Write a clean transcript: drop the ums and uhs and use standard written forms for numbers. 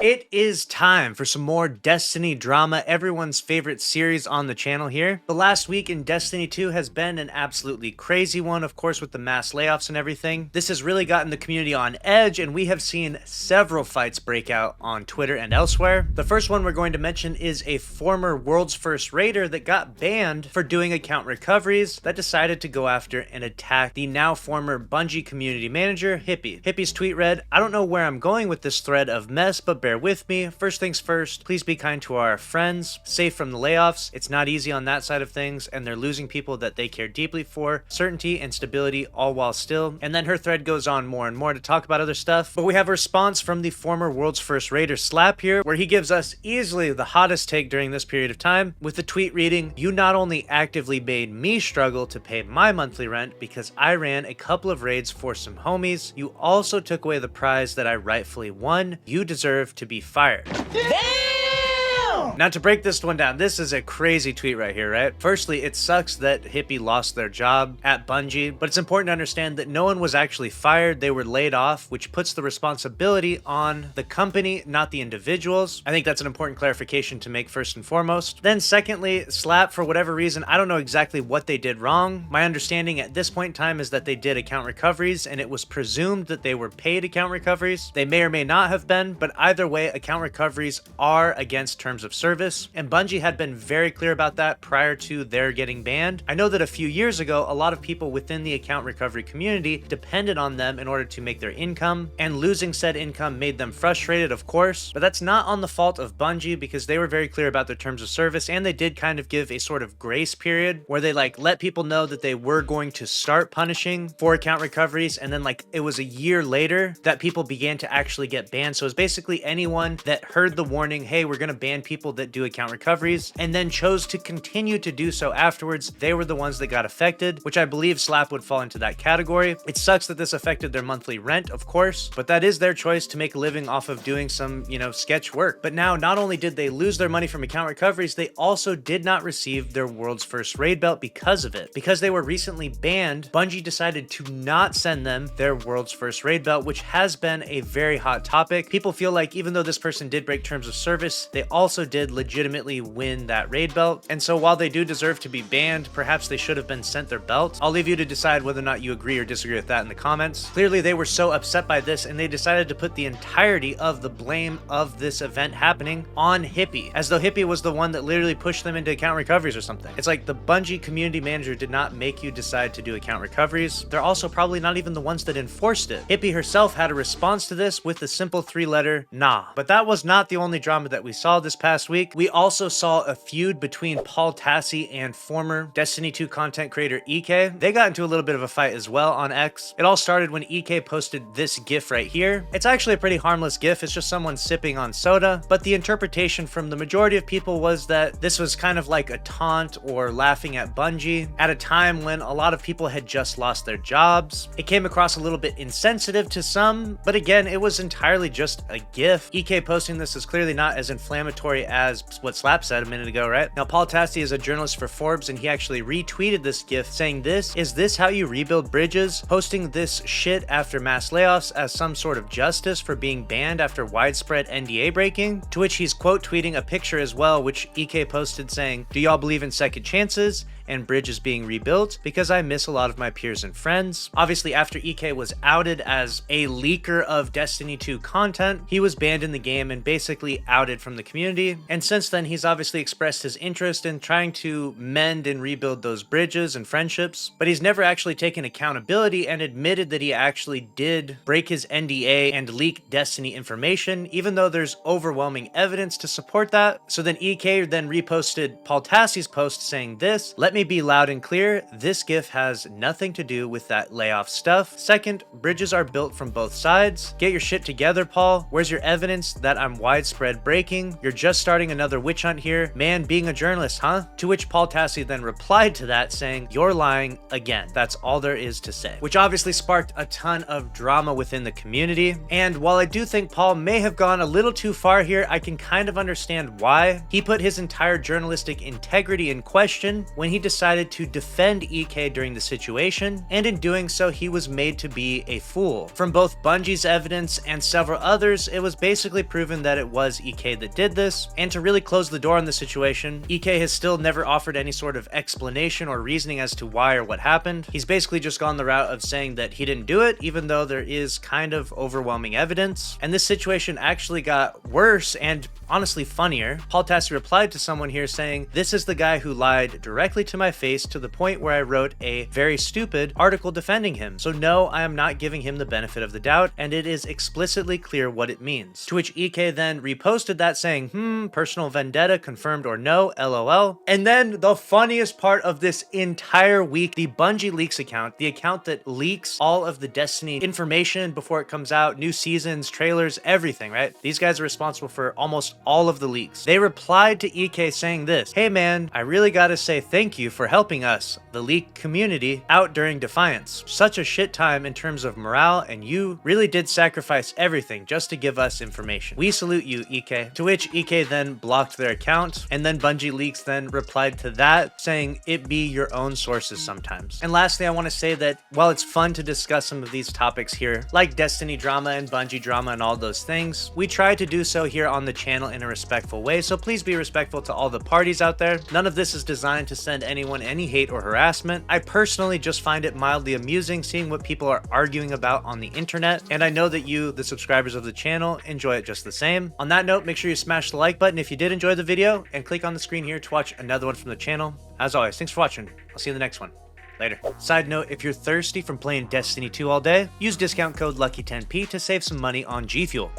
It is time for some more Destiny drama, everyone's favorite series on the channel here. The last week in Destiny 2 has been an absolutely crazy one, of course, with the mass layoffs and everything. This has really gotten the community on edge, and we have seen several fights break out on Twitter and elsewhere. The first one we're going to mention is a former World's First Raider that got banned for doing account recoveries that decided to go after and attack the now former Bungie community manager, Hippie. Hippie's tweet read, "I don't know where I'm going with this thread of mess, but bear with me. First things first, please be kind to our friends, safe from the layoffs. It's not easy on that side of things, and they're losing people that they care deeply for. Certainty and stability, all while still." And then her thread goes on more and more to talk about other stuff, but we have a response from the former World's First Raider Slap here, where he gives us easily the hottest take during this period of time, with the tweet reading, "You not only actively made me struggle to pay my monthly rent because I ran a couple of raids for some homies, you also took away the prize that I rightfully won. You deserve to be fired." Now, to break this one down, this is a crazy tweet right here, right? Firstly, it sucks that Hippie lost their job at Bungie, but it's important to understand that no one was actually fired. They were laid off, which puts the responsibility on the company, not the individuals. I think that's an important clarification to make first and foremost. Then secondly, Slap, for whatever reason, I don't know exactly what they did wrong. My understanding at this point in time is that they did account recoveries, and it was presumed that they were paid account recoveries. They may or may not have been, but either way, account recoveries are against terms of service, and Bungie had been very clear about that prior to their getting banned. I know that a few years ago, a lot of people within the account recovery community depended on them in order to make their income, and losing said income made them frustrated, of course, but that's not on the fault of Bungie because they were very clear about their terms of service, and they did kind of give a sort of grace period where they let people know that they were going to start punishing for account recoveries, and then it was a year later that people began to actually get banned. So it's basically anyone that heard the warning, hey, we're going to ban people that do account recoveries, and then chose to continue to do so afterwards, they were the ones that got affected, which I believe Slap would fall into that category. It sucks that this affected their monthly rent, of course, but that is their choice to make a living off of doing some, sketch work. But now, not only did they lose their money from account recoveries, they also did not receive their World's First Raid belt because of it. Because they were recently banned, Bungie decided to not send them their World's First Raid belt, which has been a very hot topic. People feel like even though this person did break terms of service, they also did legitimately win that raid belt, and so while they do deserve to be banned, perhaps they should have been sent their belt. I'll leave you to decide whether or not you agree or disagree with that in the comments. Clearly they were so upset by this, and they decided to put the entirety of the blame of this event happening on Hippie, as though Hippie was the one that literally pushed them into account recoveries or something. It's like the Bungie community manager did not make you decide to do account recoveries. They're also probably not even the ones that enforced it. Hippie herself had a response to this with the simple 3-letter nah. But that was not the only drama that we saw this past week. We also saw a feud between Paul Tassi and former Destiny 2 content creator EK. They got into a little bit of a fight as well on X. It all started when EK posted this GIF right here. It's actually a pretty harmless GIF. It's just someone sipping on soda, but the interpretation from the majority of people was that this was kind of like a taunt or laughing at Bungie at a time when a lot of people had just lost their jobs. It came across a little bit insensitive to some, but again, it was entirely just a GIF. EK posting this is clearly not as inflammatory as what Slap said a minute ago, right? Now, Paul Tassi is a journalist for Forbes, and he actually retweeted this GIF saying, "Is this how you rebuild bridges? Posting this shit after mass layoffs as some sort of justice for being banned after widespread NDA breaking?" To which he's quote tweeting a picture as well, which EK posted saying, "Do y'all believe in second chances and bridges being rebuilt? Because I miss a lot of my peers and friends." Obviously, after EK was outed as a leaker of Destiny 2 content, he was banned in the game and basically outed from the community. And since then, he's obviously expressed his interest in trying to mend and rebuild those bridges and friendships, but he's never actually taken accountability and admitted that he actually did break his NDA and leak Destiny information, even though there's overwhelming evidence to support that. So then EK then reposted Paul Tassi's post saying this, "Let me be loud and clear, this GIF has nothing to do with that layoff stuff. Second, bridges are built from both sides. Get your shit together, Paul. Where's your evidence that I'm widespread breaking? You're just starting another witch hunt here. Man, being a journalist, huh?" To which Paul Tassi then replied to that saying, "You're lying again. That's all there is to say." Which obviously sparked a ton of drama within the community. And while I do think Paul may have gone a little too far here, I can kind of understand why. He put his entire journalistic integrity in question when he decided to defend EK during the situation, and in doing so, he was made to be a fool. From both Bungie's evidence and several others, it was basically proven that it was EK that did this, and to really close the door on the situation, EK has still never offered any sort of explanation or reasoning as to why or what happened. He's basically just gone the route of saying that he didn't do it, even though there is kind of overwhelming evidence. And this situation actually got worse and honestly funnier. Paul Tassi replied to someone here saying, "This is the guy who lied directly to my face to the point where I wrote a very stupid article defending him. So no, I am not giving him the benefit of the doubt, and it is explicitly clear what it means." To which EK then reposted that saying, personal vendetta confirmed or no, LOL. And then the funniest part of this entire week, the Bungie Leaks account, the account that leaks all of the Destiny information before it comes out, new seasons, trailers, everything, right? These guys are responsible for almost all of the leaks. They replied to EK saying this, "Hey man, I really gotta say thank you for helping us, the leak community, out during Defiance. Such a shit time in terms of morale, and you really did sacrifice everything just to give us information. We salute you, EK." To which EK then blocked their account, and then Bungie Leaks then replied to that saying, "It be your own sources sometimes." And lastly, I want to say that while it's fun to discuss some of these topics here, like Destiny drama and Bungie drama and all those things, we try to do so here on the channel in a respectful way, so please be respectful to all the parties out there. None of this is designed to send anyone any hate or harassment. I personally just find it mildly amusing seeing what people are arguing about on the internet, and I know that you, the subscribers of the channel, enjoy it just the same. On that note, make sure you smash the like button if you did enjoy the video, and click on the screen here to watch another one from the channel. As always, thanks for watching. I'll see you in the next one. Later. Side note, if you're thirsty from playing Destiny 2 all day, use discount code LUCKY10P to save some money on G Fuel.